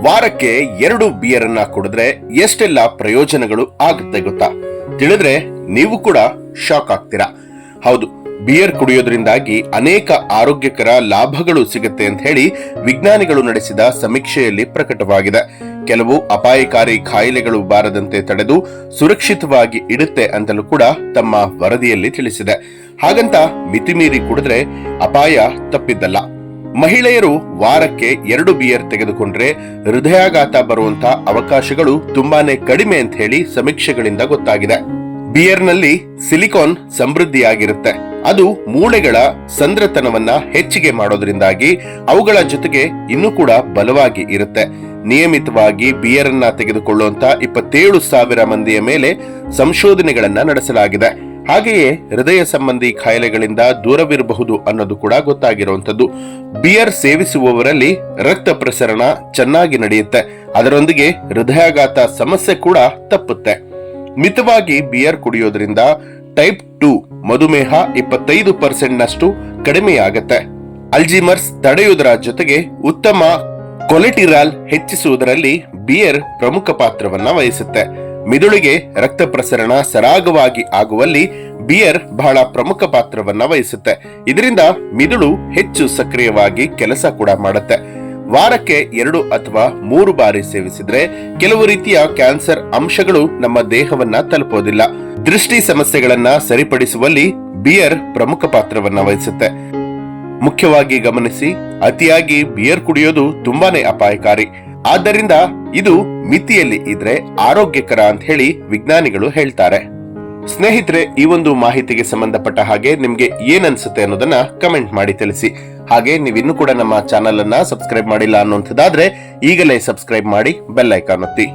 ವಾರಕ್ಕೆ 2 ಬಿಯರ್ ಅನ್ನ ಕುಡಿದ್ರೆ ಎಷ್ಟೆಲ್ಲ ಪ್ರಯೋಜನಗಳು ಆಗುತ್ತೆ ಗೊತ್ತಾ? ತಿಳಿದ್ರೆ ನೀವು ಕೂಡ ಶಾಕ್ ಆಗ್ತೀರಾ. ಹೌದು, ಬಿಯರ್ ಕುಡಿಯೋದ್ರಿಂದಾಗಿ ಅನೇಕ ಆರೋಗ್ಯಕರ ಲಾಭಗಳು ಸಿಗುತ್ತೆ ಅಂತ ಹೇಳಿ ವಿಜ್ಞಾನಿಗಳು ನಡೆಸಿದ ಸಮೀಕ್ಷೆಯಲ್ಲಿ ಪ್ರಕಟವಾಗಿದೆ. ಕೆಲವು ಅಪಾಯಕಾರಿ ಕಾಯಿಲೆಗಳು ಬಾರದಂತೆ ತಡೆದು ಸುರಕ್ಷಿತವಾಗಿ ಇಡುತ್ತೆ ಅಂತಲೂ ಕೂಡ ತಮ್ಮ ವರದಿಯಲ್ಲಿ ತಿಳಿಸಿದೆ. ಹಾಗಂತ ಮಿತಿಮೀರಿ ಕುಡಿದ್ರೆ ಅಪಾಯ ತಪ್ಪಿದ್ದಲ್ಲ. ಮಹಿಳೆಯರು ವಾರಕ್ಕೆ 2 ಬಿಯರ್ ತೆಗೆದುಕೊಂಡ್ರೆ ಹೃದಯಾಘಾತ ಬರುವಂತ ಅವಕಾಶಗಳು ತುಂಬಾನೇ ಕಡಿಮೆ ಅಂತ ಹೇಳಿ ಸಮೀಕ್ಷೆಗಳಿಂದ ಗೊತ್ತಾಗಿದೆ. ಬಿಯರ್ನಲ್ಲಿ ಸಿಲಿಕಾನ್ ಸಮೃದ್ಧಿಯಾಗಿರುತ್ತೆ. ಅದು ಮೂಳೆಗಳ ಸಂದ್ರತನವನ್ನ ಹೆಚ್ಚಿಗೆ ಮಾಡೋದ್ರಿಂದಾಗಿ ಅವುಗಳ ಜೊತೆಗೆ ಇನ್ನೂ ಕೂಡ ಬಲವಾಗಿ ಇರುತ್ತೆ. ನಿಯಮಿತವಾಗಿ ಬಿಯರ್ ಅನ್ನ ತೆಗೆದುಕೊಳ್ಳುವಂತ 27,000 ಮಂದಿಯ ಮೇಲೆ ಸಂಶೋಧನೆಗಳನ್ನ ನಡೆಸಲಾಗಿದೆ. ಹಾಗೆಯೇ ಹೃದಯ ಸಂಬಂಧಿ ಕಾಯಿಲೆಗಳಿಂದ ದೂರವಿರಬಹುದು ಅನ್ನೋದು ಕೂಡ ಗೊತ್ತಾಗಿರುವಂತದ್ದು. ಬಿಯರ್ ಸೇವಿಸುವವರಲ್ಲಿ ರಕ್ತ ಪ್ರಸರಣ ಚೆನ್ನಾಗಿ ನಡೆಯುತ್ತೆ. ಅದರೊಂದಿಗೆ ಹೃದಯಾಘಾತ ಸಮಸ್ಯೆ ಕೂಡ ತಪ್ಪುತ್ತೆ. ಮಿತವಾಗಿ ಬಿಯರ್ ಕುಡಿಯೋದ್ರಿಂದ ಟೈಪ್ 2 ಮಧುಮೇಹ 25% ನಷ್ಟು ಕಡಿಮೆಯಾಗತ್ತೆ. ಅಲ್ಜಿಮರ್ಸ್ ತಡೆಯುವುದರ ಜೊತೆಗೆ ಉತ್ತಮ ಕೊಲೆಟಿರಾಲ್ ಹೆಚ್ಚಿಸುವುದರಲ್ಲಿ ಬಿಯರ್ ಪ್ರಮುಖ ಪಾತ್ರವನ್ನ ವಹಿಸುತ್ತೆ. ಮಿದುಳಿಗೆ ರಕ್ತ ಪ್ರಸರಣ ಸರಾಗವಾಗಿ ಆಗುವಲ್ಲಿ ಬಿಯರ್ ಬಹಳ ಪ್ರಮುಖ ಪಾತ್ರವನ್ನ ವಹಿಸುತ್ತೆ. ಇದರಿಂದ ಮಿದುಳು ಹೆಚ್ಚು ಸಕ್ರಿಯವಾಗಿ ಕೆಲಸ ಕೂಡ ಮಾಡುತ್ತೆ. ವಾರಕ್ಕೆ 2 ಅಥವಾ 3 ಬಾರಿ ಸೇವಿಸಿದ್ರೆ ಕೆಲವು ರೀತಿಯ ಕ್ಯಾನ್ಸರ್ ಅಂಶಗಳು ನಮ್ಮ ದೇಹವನ್ನ ತಲುಪೋದಿಲ್ಲ. ದೃಷ್ಟಿ ಸಮಸ್ಯೆಗಳನ್ನ ಸರಿಪಡಿಸುವಲ್ಲಿ ಬಿಯರ್ ಪ್ರಮುಖ ಪಾತ್ರವನ್ನ ವಹಿಸುತ್ತೆ. ಮುಖ್ಯವಾಗಿ ಗಮನಿಸಿ, ಅತಿಯಾಗಿ ಬಿಯರ್ ಕುಡಿಯೋದು ತುಂಬಾನೇ ಅಪಾಯಕಾರಿ. ಆದ್ದರಿಂದ ಇದು ಮಿತಿಯಲ್ಲಿ ಇದ್ರೆ ಆರೋಗ್ಯಕರ ಅಂತ ಹೇಳಿ ವಿಜ್ಞಾನಿಗಳು ಹೇಳ್ತಾರೆ. ಸ್ನೇಹಿತರೆ, ಈ ಒಂದು ಮಾಹಿತಿಗೆ ಸಂಬಂಧಪಟ್ಟ ಹಾಗೆ ನಿಮ್ಗೆ ಏನ್ ಅನ್ಸುತ್ತೆ ಅನ್ನೋದನ್ನ ಕಮೆಂಟ್ ಮಾಡಿ ತಿಳಿಸಿ. ಹಾಗೆ ನೀವಿನ್ನೂ ಕೂಡ ನಮ್ಮ ಚಾನೆಲ್ ಅನ್ನ ಸಬ್ಸ್ಕ್ರೈಬ್ ಮಾಡಿಲ್ಲ ಅನ್ನುವಂಥದ್ದಾದ್ರೆ ಈಗಲೇ ಸಬ್ಸ್ಕ್ರೈಬ್ ಮಾಡಿ ಬೆಲ್ ಐಕಾನ್ ಒತ್ತಿ.